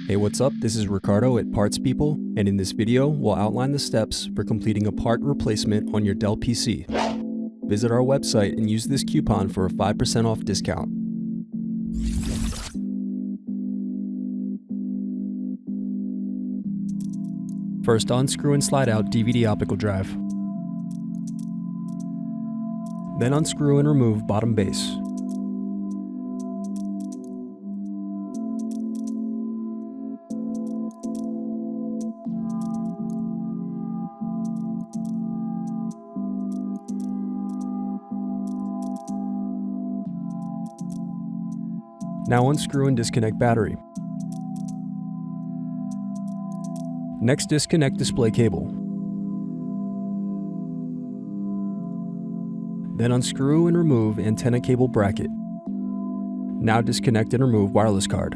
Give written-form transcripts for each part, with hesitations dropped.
Hey, what's up? This is Ricardo at Parts People, and in this video, we'll outline the steps for completing a part replacement on your Dell PC. Visit our website and use this coupon for a 5% off discount. First, unscrew and slide out DVD optical drive. Then unscrew and remove bottom base. Now unscrew and disconnect battery. Next, disconnect display cable. Then unscrew and remove antenna cable bracket. Now disconnect and remove wireless card.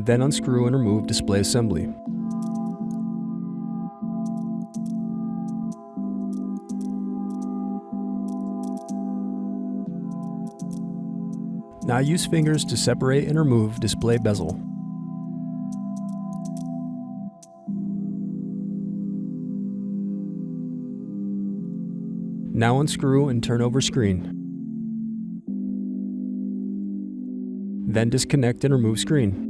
Then unscrew and remove display assembly. Now use fingers to separate and remove display bezel. Now unscrew and turn over screen. Then disconnect and remove screen.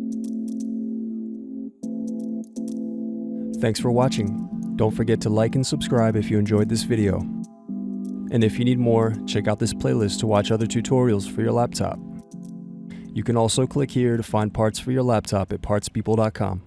Thanks for watching. Don't forget to like and subscribe if you enjoyed this video. And if you need more, check out this playlist to watch other tutorials for your laptop. You can also click here to find parts for your laptop at partspeople.com.